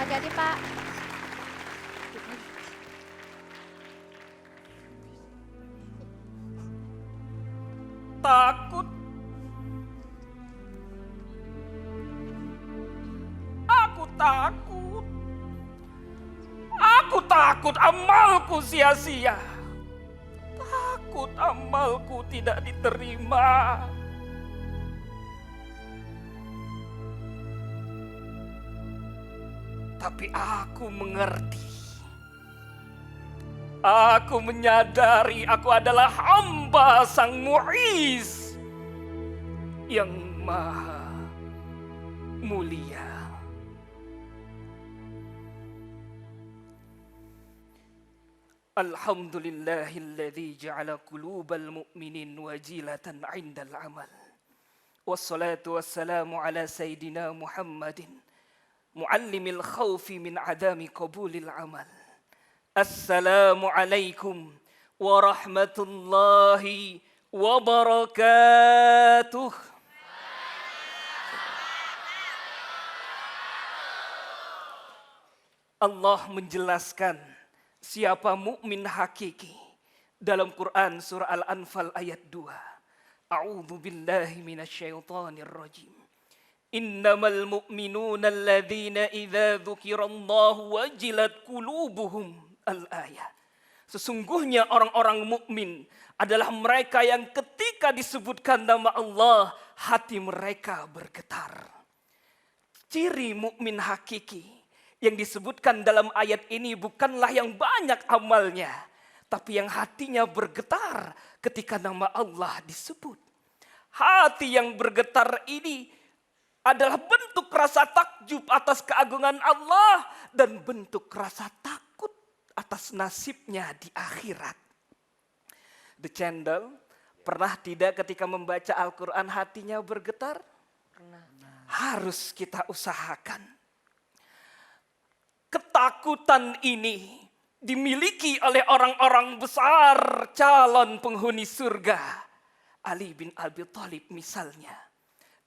Hati-hati Pak. Takut. Aku takut. Aku takut amalku sia-sia. Takut amalku tidak diterima. Tapi aku mengerti. Aku menyadari aku adalah hamba Sang Mu'iz yang maha mulia. Alhamdulillahilladzi ja'ala qulubal mu'minin wajilatan 'indal 'amal. Wassalatu wassalamu ala sayyidina Muhammadin muallimil khawfi min 'adami qabulil 'amal. Assalamualaikum warahmatullahi wabarakatuh. Allah menjelaskan siapa mukmin hakiki dalam Quran surah Al-Anfal ayat 2. A'udzu billahi minasyaitonir rajim. Innamal mu'minuna alladzina idza dzukirallahu wajilat qulubuhum al-ayah. Sesungguhnya orang-orang mukmin adalah mereka yang ketika disebutkan nama Allah, hati mereka bergetar. Ciri mukmin hakiki yang disebutkan dalam ayat ini bukanlah yang banyak amalnya, tapi yang hatinya bergetar ketika nama Allah disebut. Hati yang bergetar ini adalah bentuk rasa takjub atas keagungan Allah dan bentuk rasa takut atas nasibnya di akhirat. The Candle, pernah tidak ketika membaca Al-Quran hatinya bergetar? Pernah. Harus kita usahakan. Ketakutan ini dimiliki oleh orang-orang besar calon penghuni surga. Ali bin Abi Thalib misalnya.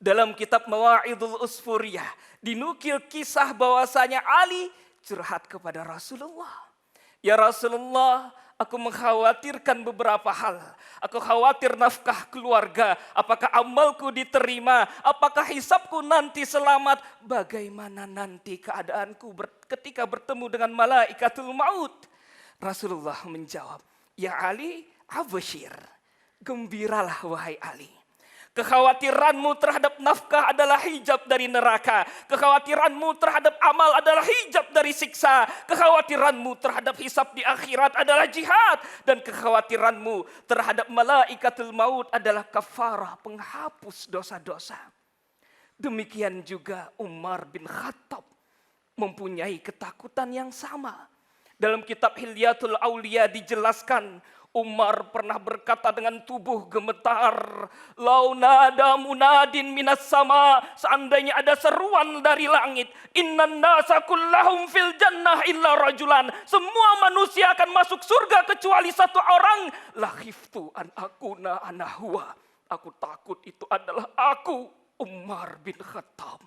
Dalam kitab Mawa'idul Usfuriyah dinukil kisah bahwasanya Ali curhat kepada Rasulullah. Ya Rasulullah, aku mengkhawatirkan beberapa hal. Aku khawatir nafkah keluarga. Apakah amalku diterima? Apakah hisabku nanti selamat? Bagaimana nanti keadaanku ketika bertemu dengan malaikatul maut? Rasulullah menjawab, ya Ali, absyir. Gembiralah wahai Ali. Kekhawatiranmu terhadap nafkah adalah hijab dari neraka. Kekhawatiranmu terhadap amal adalah hijab dari siksa. Kekhawatiranmu terhadap hisab di akhirat adalah jihad. Dan kekhawatiranmu terhadap malaikatul maut adalah kafarah, penghapus dosa-dosa. Demikian juga Umar bin Khattab mempunyai ketakutan yang sama. Dalam kitab Hilyatul Aulia dijelaskan, Umar pernah berkata dengan tubuh gemetar, "Lau nada munadin minas sama," seandainya ada seruan dari langit, "Innan nasa kullahum fil jannah illa rajulan," semua manusia akan masuk surga kecuali satu orang, "La khiftu an akuna ana huwa," aku takut itu adalah aku, Umar bin Khattab.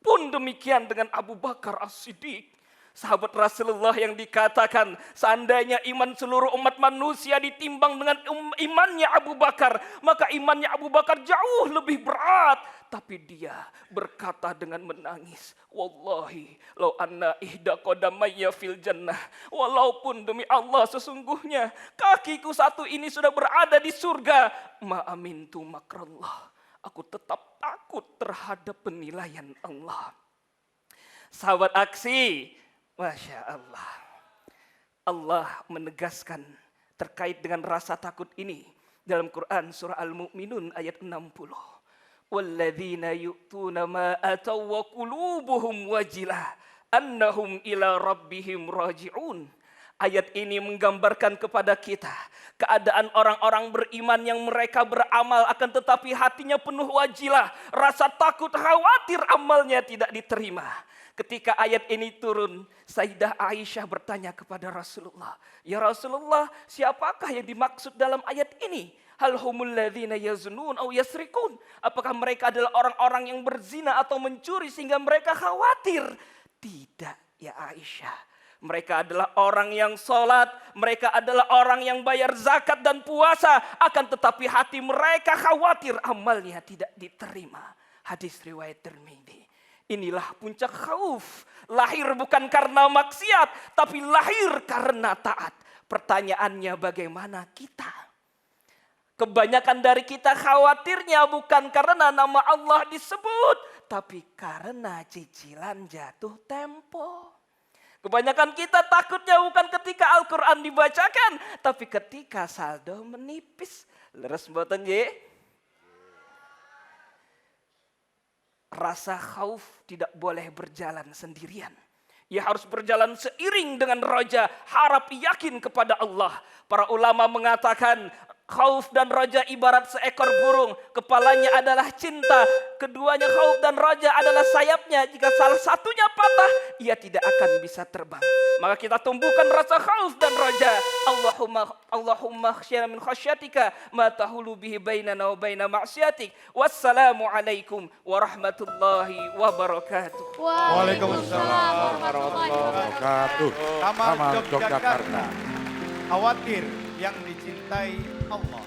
Pun demikian dengan Abu Bakar As-Siddiq, sahabat Rasulullah yang dikatakan seandainya iman seluruh umat manusia ditimbang dengan imannya Abu Bakar, maka imannya Abu Bakar jauh lebih berat. Tapi dia berkata dengan menangis, "Wallahi lau anna ihda qadamayya fil jannah," walaupun demi Allah sesungguhnya kakiku satu ini sudah berada di surga, "ma amintu makrallah," aku tetap takut terhadap penilaian Allah. Sahabat aksi, Masya Allah. Allah menegaskan terkait dengan rasa takut ini dalam Quran surah Al-Mu'minun ayat 60. Walladzina yu'tuna ma ataw wa qulubuhum wajilah annahum ila rabbihim raji'un. Ayat ini menggambarkan kepada kita keadaan orang-orang beriman yang mereka beramal akan tetapi hatinya penuh wajilah, rasa takut khawatir amalnya tidak diterima. Ketika ayat ini turun, Sayyidah Aisyah bertanya kepada Rasulullah, "Ya Rasulullah, siapakah yang dimaksud dalam ayat ini? Hal humul ladzina yaznun au yasrikun?" Apakah mereka adalah orang-orang yang berzina atau mencuri sehingga mereka khawatir Tidak ya Aisyah. Mereka adalah orang yang sholat, mereka adalah orang yang bayar zakat dan puasa. Akan tetapi hati mereka khawatir amalnya tidak diterima. Hadis riwayat Tirmidzi. Inilah puncak khauf. Lahir bukan karena maksiat, tapi lahir karena taat. Pertanyaannya bagaimana kita? Kebanyakan dari kita khawatirnya bukan karena nama Allah disebut, tapi karena cicilan jatuh tempo. Kebanyakan kita takutnya bukan ketika Al-Quran dibacakan, tapi ketika saldo menipis. Leres mboten nggih? Rasa khauf tidak boleh berjalan sendirian. Ia harus berjalan seiring dengan roja harap yakin kepada Allah. Para ulama mengatakan khauf dan roja ibarat seekor burung. Kepalanya adalah cinta. Keduanya khauf dan roja adalah sayapnya. Jika salah satunya patah, ia tidak akan bisa terbang. Maka kita tumbuhkan rasa khauf dan roja. Allahumma khsyana min khasyatika ma tahulu bihi bainana wa baina ma'syatik. Wassalamualaikum warahmatullahi wabarakatuh. Waalaikumsalam warahmatullahi wabarakatuh. Taman Yogyakarta. Khawatir yang dicintai Allah.